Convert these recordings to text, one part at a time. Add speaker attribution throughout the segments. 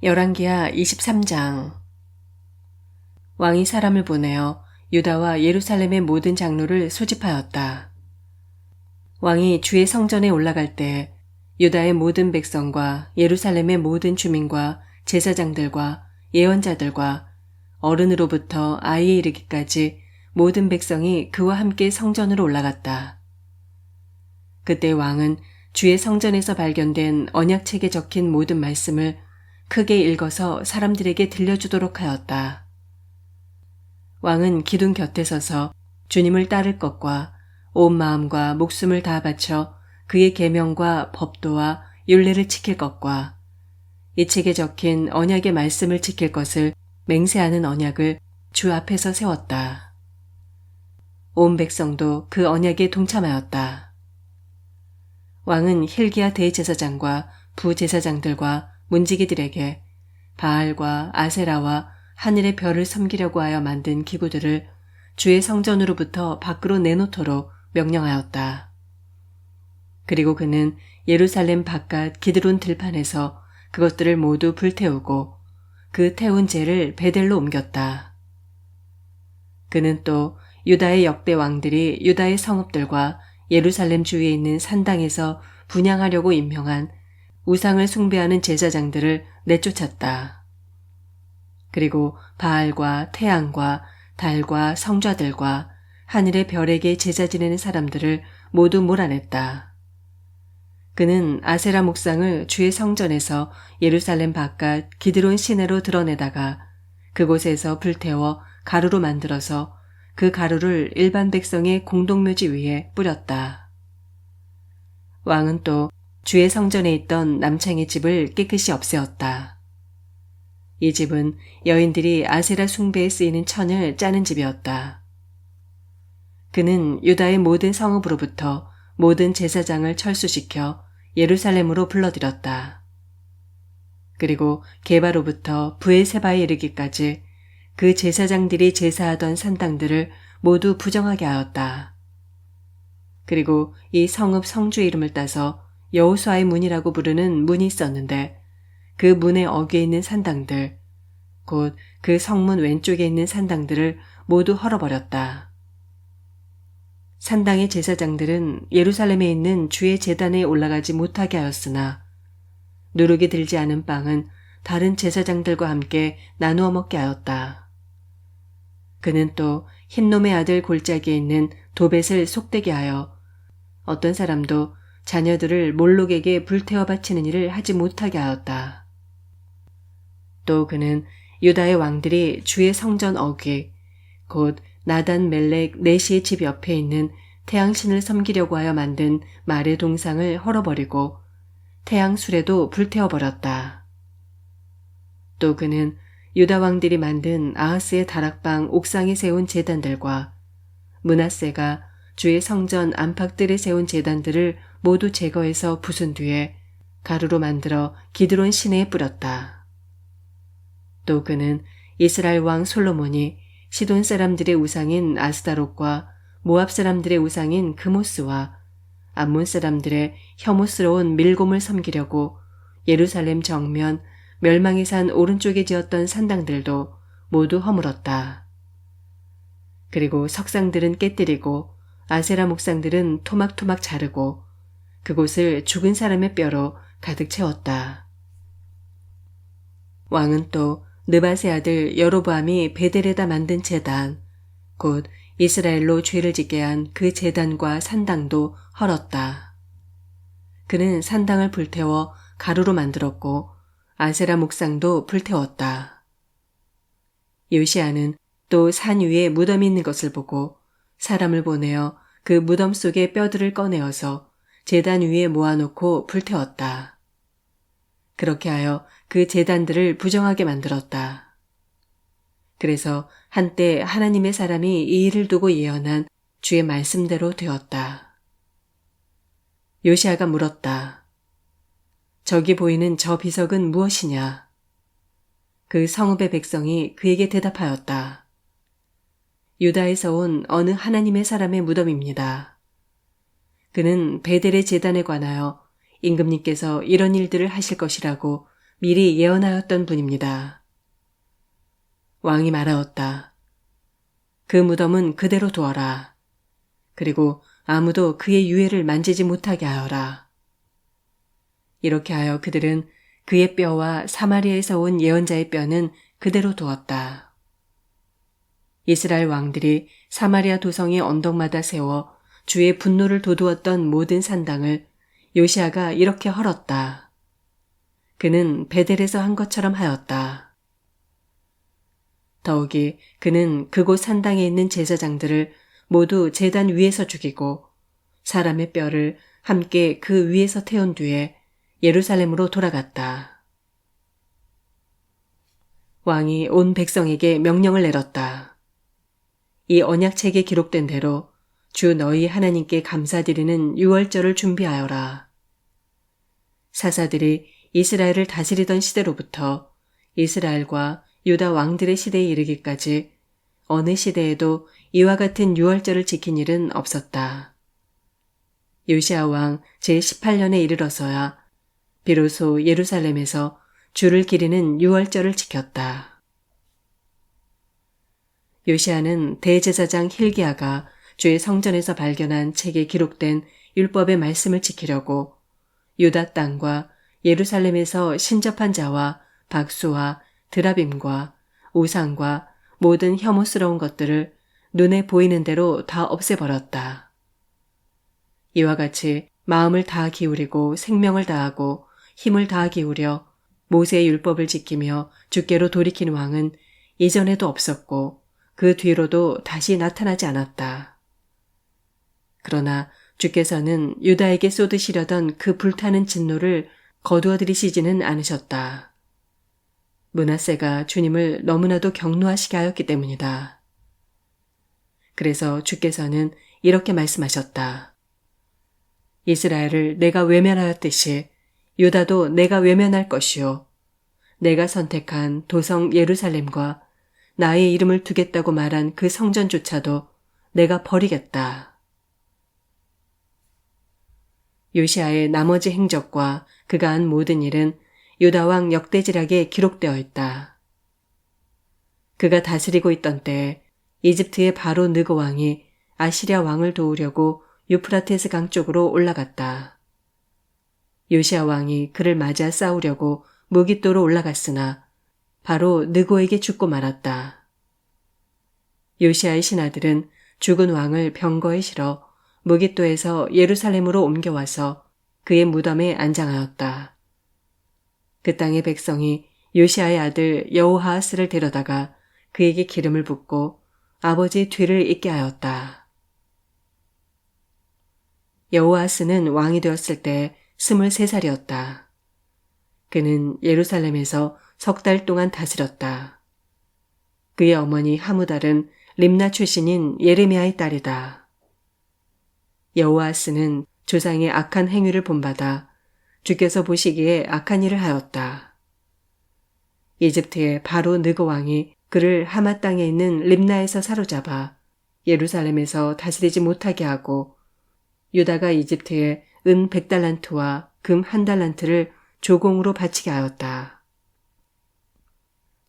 Speaker 1: 열왕기하 23장. 왕이 사람을 보내어 유다와 예루살렘의 모든 장로를 소집하였다. 왕이 주의 성전에 올라갈 때 유다의 모든 백성과 예루살렘의 모든 주민과 제사장들과 예언자들과 어른으로부터 아이에 이르기까지 모든 백성이 그와 함께 성전으로 올라갔다. 그때 왕은 주의 성전에서 발견된 언약책에 적힌 모든 말씀을 크게 읽어서 사람들에게 들려주도록 하였다. 왕은 기둥 곁에 서서 주님을 따를 것과 온 마음과 목숨을 다 바쳐 그의 계명과 법도와 율례를 지킬 것과 이 책에 적힌 언약의 말씀을 지킬 것을 맹세하는 언약을 주 앞에서 세웠다. 온 백성도 그 언약에 동참하였다. 왕은 hil기야 대제사장과 부제사장들과 문지기들에게 바알과 아세라와 하늘의 별을 섬기려고 하여 만든 기구들을 주의 성전으로부터 밖으로 내놓도록 명령하였다. 그리고 그는 예루살렘 바깥 기드론 들판에서 그것들을 모두 불태우고 그 태운 재를 베델로 옮겼다. 그는 또 유다의 역대 왕들이 유다의 성읍들과 예루살렘 주위에 있는 산당에서 분향하려고 임명한 우상을 숭배하는 제사장들을 내쫓았다. 그리고 바알과 태양과 달과 성좌들과 하늘의 별에게 제사 지내는 사람들을 모두 몰아냈다. 그는 아세라 목상을 주의 성전에서 예루살렘 바깥 기드론 시내로 드러내다가 그곳에서 불태워 가루로 만들어서 그 가루를 일반 백성의 공동묘지 위에 뿌렸다. 왕은 또 주의 성전에 있던 남창의 집을 깨끗이 없애었다. 이 집은 여인들이 아세라 숭배에 쓰이는 천을 짜는 집이었다. 그는 유다의 모든 성읍으로부터 모든 제사장을 철수시켜 예루살렘으로 불러들였다. 그리고 게바로부터 브에세바에 이르기까지 그 제사장들이 제사하던 산당들을 모두 부정하게 하였다. 그리고 이 성읍 성주의 이름을 따서 여호수아의 문이라고 부르는 문이 있었는데 그 문의 어귀에 있는 산당들, 곧 그 성문 왼쪽에 있는 산당들을 모두 헐어버렸다. 산당의 제사장들은 예루살렘에 있는 주의 제단에 올라가지 못하게 하였으나 누룩이 들지 않은 빵은 다른 제사장들과 함께 나누어 먹게 하였다. 그는 또 흰놈의 아들 골짜기에 있는 도벳을 속되게 하여 어떤 사람도 자녀들을 몰록에게 불태워 바치는 일을 하지 못하게 하였다. 또 그는 유다의 왕들이 주의 성전 어귀, 곧 나단 멜렉 네시의 집 옆에 있는 태양신을 섬기려고 하여 만든 말의 동상을 헐어버리고 태양 수레도 불태워버렸다. 또 그는 유다 왕들이 만든 아하스의 다락방 옥상에 세운 제단들과 므낫세가 주의 성전 안팎들에 세운 제단들을 모두 제거해서 부순 뒤에 가루로 만들어 기드론 시내에 뿌렸다. 또 그는 이스라엘 왕 솔로몬이 시돈 사람들의 우상인 아스다롯과 모압 사람들의 우상인 그모스와 암몬 사람들의 혐오스러운 밀곰을 섬기려고 예루살렘 정면 멸망의 산 오른쪽에 지었던 산당들도 모두 허물었다. 그리고 석상들은 깨뜨리고 아세라 목상들은 토막토막 자르고 그곳을 죽은 사람의 뼈로 가득 채웠다. 왕은 또 느밧의 아들 여로보암이 베델에다 만든 제단, 곧 이스라엘로 죄를 짓게 한 그 제단과 산당도 헐었다. 그는 산당을 불태워 가루로 만들었고 아세라 목상도 불태웠다. 요시야는 또 산 위에 무덤이 있는 것을 보고 사람을 보내어 그 무덤 속의 뼈들을 꺼내어서 제단 위에 모아놓고 불태웠다. 그렇게 하여 그 제단들을 부정하게 만들었다. 그래서 한때 하나님의 사람이 이 일을 두고 예언한 주의 말씀대로 되었다. 요시야가 물었다. 저기 보이는 저 비석은 무엇이냐? 그 성읍의 백성이 그에게 대답하였다. 유다에서 온 어느 하나님의 사람의 무덤입니다. 그는 베델의 제단에 관하여 임금님께서 이런 일들을 하실 것이라고 미리 예언하였던 분입니다. 왕이 말하였다. 그 무덤은 그대로 두어라. 그리고 아무도 그의 유해를 만지지 못하게 하여라. 이렇게 하여 그들은 그의 뼈와 사마리아에서 온 예언자의 뼈는 그대로 두었다. 이스라엘 왕들이 사마리아 도성의 언덕마다 세워 주의 분노를 돋우었던 모든 산당을 요시아가 이렇게 헐었다. 그는 베델에서 한 것처럼 하였다. 더욱이 그는 그곳 산당에 있는 제사장들을 모두 제단 위에서 죽이고 사람의 뼈를 함께 그 위에서 태운 뒤에 예루살렘으로 돌아갔다. 왕이 온 백성에게 명령을 내렸다. 이 언약책에 기록된 대로 주 너희 하나님께 감사드리는 유월절을 준비하여라. 사사들이 이스라엘을 다스리던 시대로부터 이스라엘과 유다 왕들의 시대에 이르기까지 어느 시대에도 이와 같은 유월절을 지킨 일은 없었다. 요시아 왕 제18년에 이르러서야 비로소 예루살렘에서 주를 기리는 유월절을 지켰다. 요시아는 대제사장 hil기야가 주의 성전에서 발견한 책에 기록된 율법의 말씀을 지키려고 유다 땅과 예루살렘에서 신접한 자와 박수와 드라빔과 우상과 모든 혐오스러운 것들을 눈에 보이는 대로 다 없애버렸다. 이와 같이 마음을 다 기울이고 생명을 다하고 힘을 다 기울여 모세의 율법을 지키며 주께로 돌이킨 왕은 이전에도 없었고 그 뒤로도 다시 나타나지 않았다. 그러나 주께서는 유다에게 쏟으시려던 그 불타는 진노를 거두어들이시지는 않으셨다. 므낫세가 주님을 너무나도 경노하시게 하였기 때문이다. 그래서 주께서는 이렇게 말씀하셨다. 이스라엘을 내가 외면하였듯이 유다도 내가 외면할 것이요. 내가 선택한 도성 예루살렘과 나의 이름을 두겠다고 말한 그 성전조차도 내가 버리겠다. 요시아의 나머지 행적과 그가 한 모든 일은 유다왕 역대지략에 기록되어 있다. 그가 다스리고 있던 때에 이집트의 바로 느고 왕이 아시리아 왕을 도우려고 유프라테스 강 쪽으로 올라갔다. 요시아 왕이 그를 맞아 싸우려고 무깃도로 올라갔으나 바로 느고에게 죽고 말았다. 요시아의 신하들은 죽은 왕을 병거에 실어 무깃도에서 예루살렘으로 옮겨와서 그의 무덤에 안장하였다. 그 땅의 백성이 요시아의 아들 여호하하스를 데려다가 그에게 기름을 붓고 아버지의 뒤를 잇게 하였다. 여호하스는 왕이 되었을 때 23살이었다. 그는 예루살렘에서 3달 동안 다스렸다. 그의 어머니 하무달은 림나 출신인 예레미야의 딸이다. 여호아스는 조상의 악한 행위를 본받아 주께서 보시기에 악한 일을 하였다. 이집트의 바로 느고 왕이 그를 하마 땅에 있는 림나에서 사로잡아 예루살렘에서 다스리지 못하게 하고 유다가 이집트에 은 100달란트와 금 1달란트를 조공으로 바치게 하였다.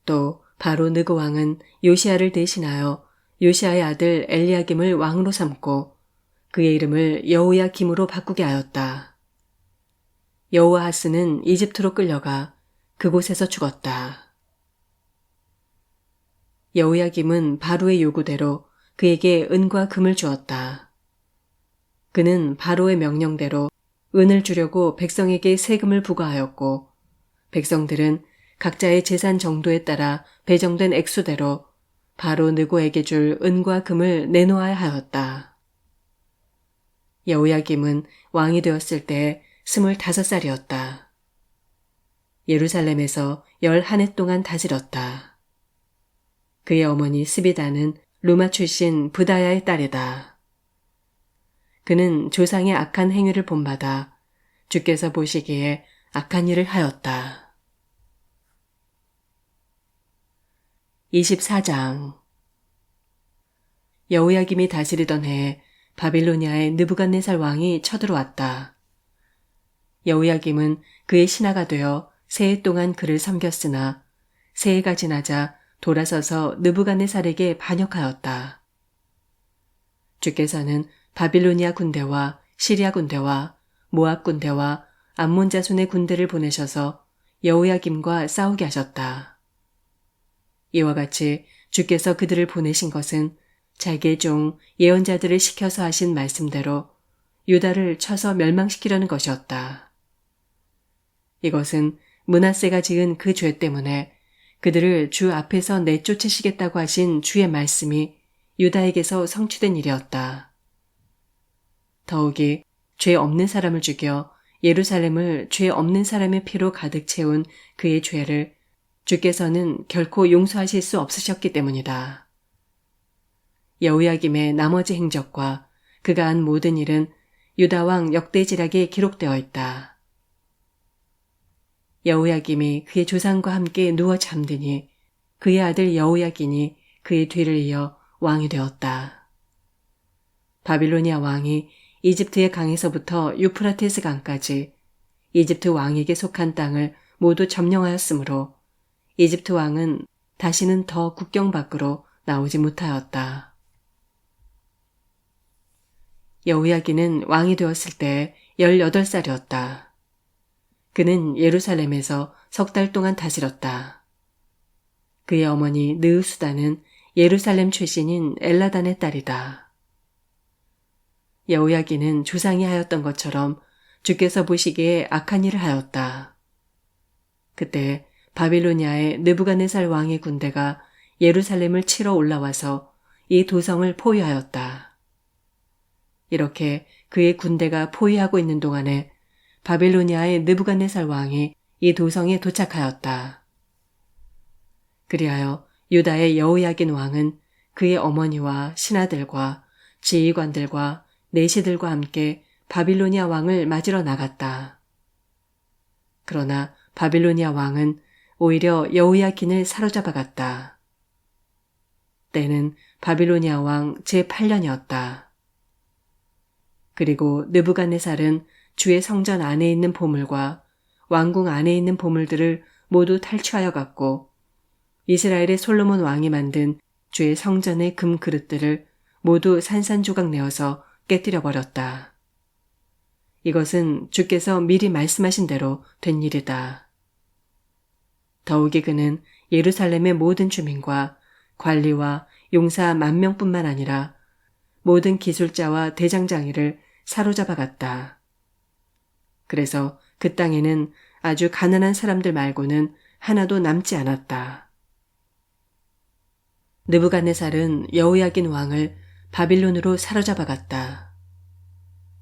Speaker 1: 또 바로 느고 왕은 요시아를 대신하여 요시아의 아들 엘리야김을 왕으로 삼고 그의 이름을 여호야김으로 바꾸게 하였다. 여호아하스는 이집트로 끌려가 그곳에서 죽었다. 여호야김은 바로의 요구대로 그에게 은과 금을 주었다. 그는 바로의 명령대로 은을 주려고 백성에게 세금을 부과하였고 백성들은 각자의 재산 정도에 따라 배정된 액수대로 바로 느고에게 줄 은과 금을 내놓아야 하였다. 여호야김은 왕이 되었을 때 25살이었다. 예루살렘에서 11해 동안 다스렸다. 그의 어머니 스비다는 루마 출신 부다야의 딸이다. 그는 조상의 악한 행위를 본받아 주께서 보시기에 악한 일을 하였다. 24장 여호야김이 다스리던 해에 바빌로니아의 느부갓네살 왕이 쳐들어왔다. 여호야김은 그의 신하가 되어 세 해 동안 그를 섬겼으나 세 해가 지나자 돌아서서 느부갓네살에게 반역하였다. 주께서는 바빌로니아 군대와 시리아 군대와 모압 군대와 암몬 자손의 군대를 보내셔서 여호야김과 싸우게 하셨다. 이와 같이 주께서 그들을 보내신 것은 자기의 종 예언자들을 시켜서 하신 말씀대로 유다를 쳐서 멸망시키려는 것이었다. 이것은 므낫세가 지은 그 죄 때문에 그들을 주 앞에서 내쫓으시겠다고 하신 주의 말씀이 유다에게서 성취된 일이었다. 더욱이 죄 없는 사람을 죽여 예루살렘을 죄 없는 사람의 피로 가득 채운 그의 죄를 주께서는 결코 용서하실 수 없으셨기 때문이다. 여호야김의 나머지 행적과 그가 한 모든 일은 유다왕 역대지략에 기록되어 있다. 여호야김이 그의 조상과 함께 누워 잠드니 그의 아들 여호야긴이 그의 뒤를 이어 왕이 되었다. 바빌로니아 왕이 이집트의 강에서부터 유프라테스 강까지 이집트 왕에게 속한 땅을 모두 점령하였으므로 이집트 왕은 다시는 더 국경 밖으로 나오지 못하였다. 여호야긴은 왕이 되었을 때 18살이었다. 그는 예루살렘에서 3달 동안 다스렸다. 그의 어머니 느으수다는 예루살렘 출신인 엘라단의 딸이다. 여호야긴은 조상이 하였던 것처럼 주께서 보시기에 악한 일을 하였다. 그때 바빌로니아의 느부갓네살 왕의 군대가 예루살렘을 치러 올라와서 이 도성을 포위하였다. 이렇게 그의 군대가 포위하고 있는 동안에 바빌로니아의 느부갓네살 왕이 이 도성에 도착하였다. 그리하여 유다의 여호야긴 왕은 그의 어머니와 신하들과 지휘관들과 내시들과 함께 바빌로니아 왕을 맞으러 나갔다. 그러나 바빌로니아 왕은 오히려 여호야긴을 사로잡아 갔다. 때는 바빌로니아 왕 제8년이었다. 그리고 느부갓네살은 주의 성전 안에 있는 보물과 왕궁 안에 있는 보물들을 모두 탈취하여 갔고 이스라엘의 솔로몬 왕이 만든 주의 성전의 금 그릇들을 모두 산산조각 내어서 깨뜨려 버렸다. 이것은 주께서 미리 말씀하신 대로 된 일이다. 더욱이 그는 예루살렘의 모든 주민과 관리와 용사 10,000명뿐만 아니라 모든 기술자와 대장장이를 사로잡아 갔다. 그래서 그 땅에는 아주 가난한 사람들 말고는 하나도 남지 않았다. 느부갓네살은 여호야긴 왕을 바빌론으로 사로잡아 갔다.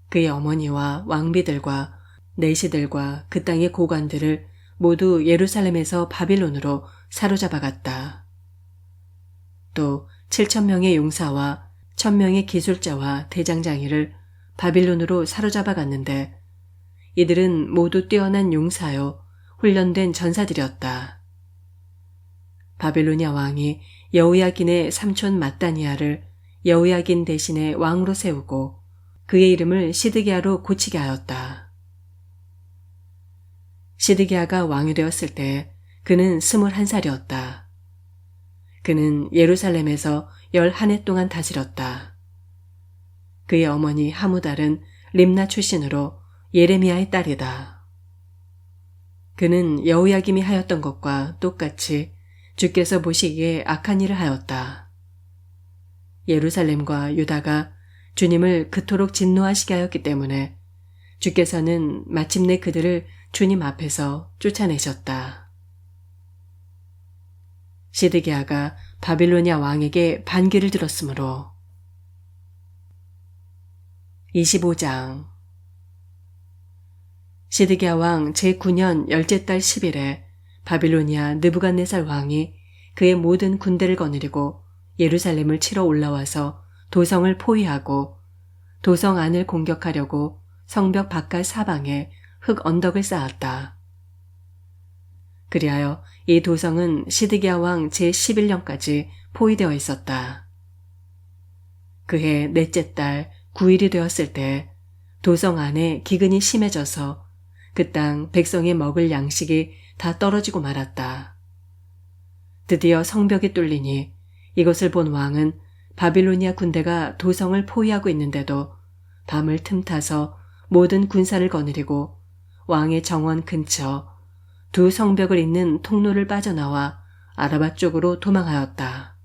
Speaker 1: 그의 어머니와 왕비들과 내시들과 그 땅의 고관들을 모두 예루살렘에서 바빌론으로 사로잡아 갔다. 또 7,000명의 용사와 1,000명의 기술자와 대장장이를 바빌론으로 사로잡아 갔는데 이들은 모두 뛰어난 용사요 훈련된 전사들이었다. 바빌로니아 왕이 여호야긴의 삼촌 mat다니아를 여호야긴 대신에 왕으로 세우고 그의 이름을 시드기야로 고치게 하였다. 시드기야가 왕이 되었을 때 그는 21살이었다. 그는 예루살렘에서 11해 동안 다스렸다. 그의 어머니 하무달은 림나 출신으로 예레미야의 딸이다. 그는 여호야김이 하였던 것과 똑같이 주께서 보시기에 악한 일을 하였다. 예루살렘과 유다가 주님을 그토록 진노하시게 하였기 때문에 주께서는 마침내 그들을 주님 앞에서 쫓아내셨다. 시드기야가 바빌로니아 왕에게 반기를 들었으므로. 25장 시드기야 왕 제9년 10째 달 10일에 바빌로니아 느부갓네살 왕이 그의 모든 군대를 거느리고 예루살렘을 치러 올라와서 도성을 포위하고 도성 안을 공격하려고 성벽 바깥 사방에 흙 언덕을 쌓았다. 그리하여 이 도성은 시드기야 왕 제11년까지 포위되어 있었다. 그해 넷째 달 9일이 되었을 때 도성 안에 기근이 심해져서 그 땅 백성이 먹을 양식이 다 떨어지고 말았다. 드디어 성벽이 뚫리니 이것을 본 왕은 바빌로니아 군대가 도성을 포위하고 있는데도 밤을 틈타서 모든 군사를 거느리고 왕의 정원 근처 두 성벽을 잇는 통로를 빠져나와 아라바 쪽으로 도망하였다.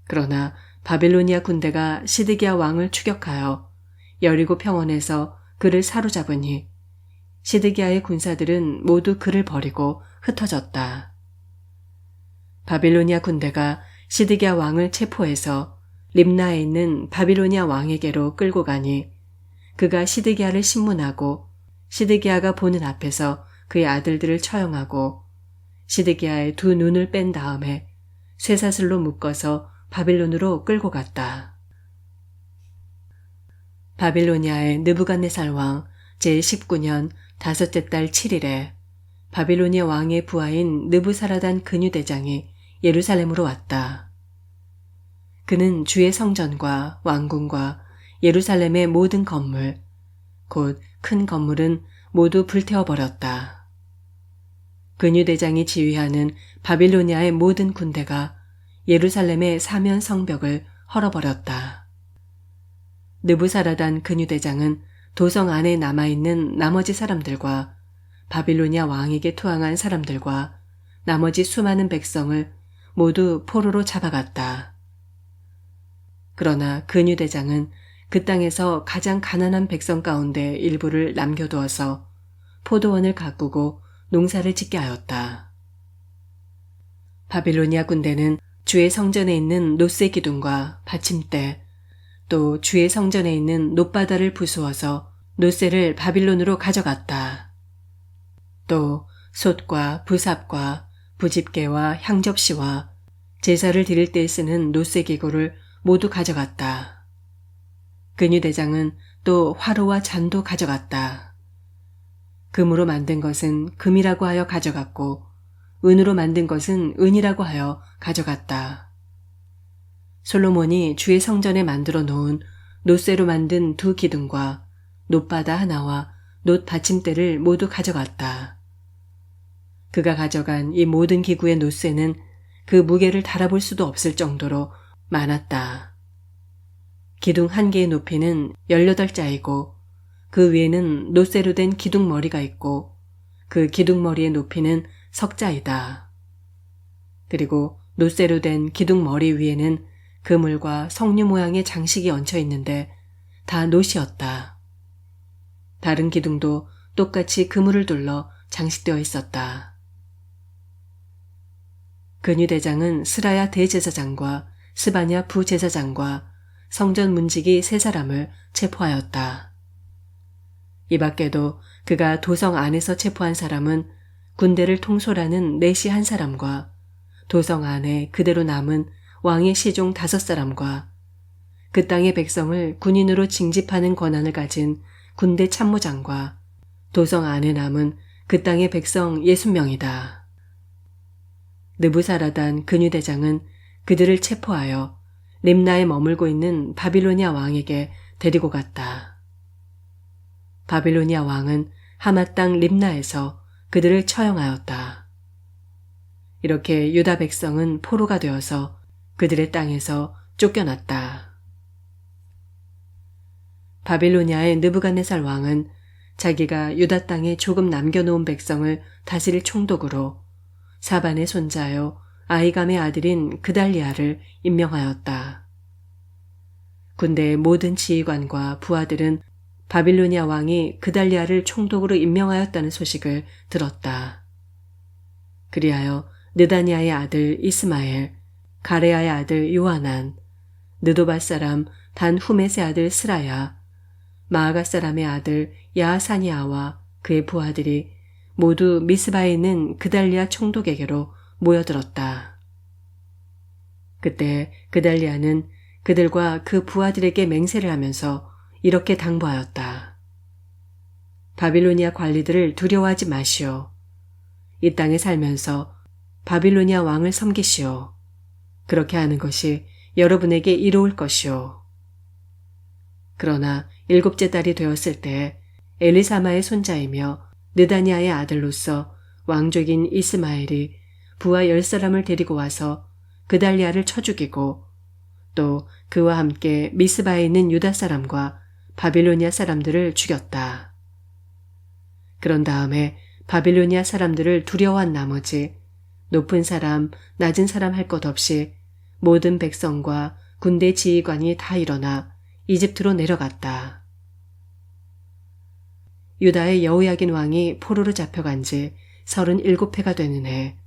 Speaker 1: 그러나 바빌로니아 군대가 시드기야 왕을 추격하여 여리고 평원에서 그를 사로잡으니 시드기야의 군사들은 모두 그를 버리고 흩어졌다. 바빌로니아 군대가 시드기야 왕을 체포해서 립나에 있는 바빌로니아 왕에게로 끌고 가니 그가 시드기야를 신문하고 시드기야가 보는 앞에서 그의 아들들을 처형하고 시드기야의 두 눈을 뺀 다음에 쇠사슬로 묶어서 바빌론으로 끌고 갔다. 바빌로니아의 느부갓네살 왕 제19년 5째 달 7일에 바빌로니아 왕의 부하인 느부사라단 근유대장이 예루살렘으로 왔다. 그는 주의 성전과 왕궁과 예루살렘의 모든 건물, 곧 큰 건물은 모두 불태워버렸다. 근유대장이 지휘하는 바빌로니아의 모든 군대가 예루살렘의 사면 성벽을 헐어버렸다. 느부사라단 근유대장은 도성 안에 남아있는 나머지 사람들과 바빌로니아 왕에게 투항한 사람들과 나머지 수많은 백성을 모두 포로로 잡아갔다. 그러나 근유대장은 그 땅에서 가장 가난한 백성 가운데 일부를 남겨두어서 포도원을 가꾸고 농사를 짓게 하였다. 바빌로니아 군대는 주의 성전에 있는 놋새 기둥과 받침대, 또 주의 성전에 있는 놋바다를 부수어서 놋새를 바빌론으로 가져갔다. 또 솥과 부삽과 부집게와 향접시와 제사를 드릴 때 쓰는 놋새 기구를 모두 가져갔다. 근유대장은 또 화로와 잔도 가져갔다. 금으로 만든 것은 금이라고 하여 가져갔고 은으로 만든 것은 은이라고 하여 가져갔다. 솔로몬이 주의 성전에 만들어 놓은 놋새로 만든 두 기둥과 놋바다 하나와 놋 받침대를 모두 가져갔다. 그가 가져간 이 모든 기구의 놋새는 그 무게를 달아볼 수도 없을 정도로 많았다. 기둥 한 개의 높이는 18자이고 그 위에는 놋새로 된 기둥머리가 있고 그 기둥머리의 높이는 석자이다. 그리고 놋새로 된 기둥머리 위에는 그물과 석류 모양의 장식이 얹혀 있는데 다 놋이었다. 다른 기둥도 똑같이 그물을 둘러 장식되어 있었다. 근유대장은 스라야 대제사장과 스바냐 부제사장과 성전 문지기 3사람을 체포하였다. 이 밖에도 그가 도성 안에서 체포한 사람은 군대를 통솔하는 내시 1사람과 도성 안에 그대로 남은 왕의 시종 5사람과 그 땅의 백성을 군인으로 징집하는 권한을 가진 군대 참모장과 도성 안에 남은 그 땅의 백성 60명이다. 느부사라단 근유대장은 그들을 체포하여 림나에 머물고 있는 바빌로니아 왕에게 데리고 갔다. 바빌로니아 왕은 하마 땅 림나에서 그들을 처형하였다. 이렇게 유다 백성은 포로가 되어서 그들의 땅에서 쫓겨났다. 바빌로니아의 느부갓네살 왕은 자기가 유다 땅에 조금 남겨놓은 백성을 다스릴 총독으로 사반의 손자요 아이감의 아들인 그달리아를 임명하였다. 군대의 모든 지휘관과 부하들은 바빌로니아 왕이 그달리아를 총독으로 임명하였다는 소식을 들었다. 그리하여 느다니아의 아들 이스마엘, 가레아의 아들 요하난, 느도밧 사람 단후메스의 아들 스라야, 마아가 사람의 아들 야하사니아와 그의 부하들이 모두 미스바에 있는 그달리아 총독에게로 모여들었다. 그때 그달리아는 그들과 그 부하들에게 맹세를 하면서 이렇게 당부하였다. 바빌로니아 관리들을 두려워하지 마시오. 이 땅에 살면서 바빌로니아 왕을 섬기시오. 그렇게 하는 것이 여러분에게 이로울 것이오. 그러나 7째 달이 되었을 때 엘리사마의 손자이며 느다니아의 아들로서 왕족인 이스마엘이 부하 10사람을 데리고 와서 그달리아를 쳐 죽이고 또 그와 함께 미스바에 있는 유다 사람과 바빌로니아 사람들을 죽였다. 그런 다음에 바빌로니아 사람들을 두려워한 나머지 높은 사람, 낮은 사람 할 것 없이 모든 백성과 군대 지휘관이 다 일어나 이집트로 내려갔다. 유다의 여호야긴 왕이 포로로 잡혀간 지 37해가 되는 해,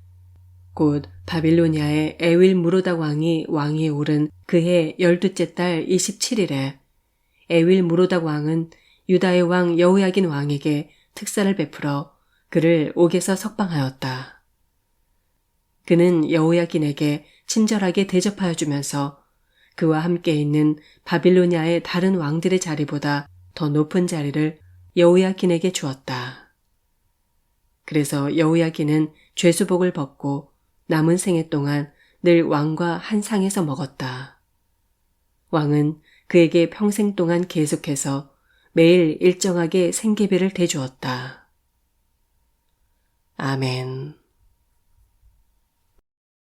Speaker 1: 곧 바빌로니아의 에윌 무로닥 왕이 왕위에 오른 그해 12째 달 27일에 에윌 무로닥 왕은 유다의 왕 여호야긴 왕에게 특사를 베풀어 그를 옥에서 석방하였다. 그는 여호야긴에게 친절하게 대접하여 주면서 그와 함께 있는 바빌로니아의 다른 왕들의 자리보다 더 높은 자리를 여호야긴에게 주었다. 그래서 여호야긴은 죄수복을 벗고 남은 생애 동안 늘 왕과 한 상에서 먹었다. 왕은 그에게 평생 동안 계속해서 매일 일정하게 생계비를 대주었다. 아멘.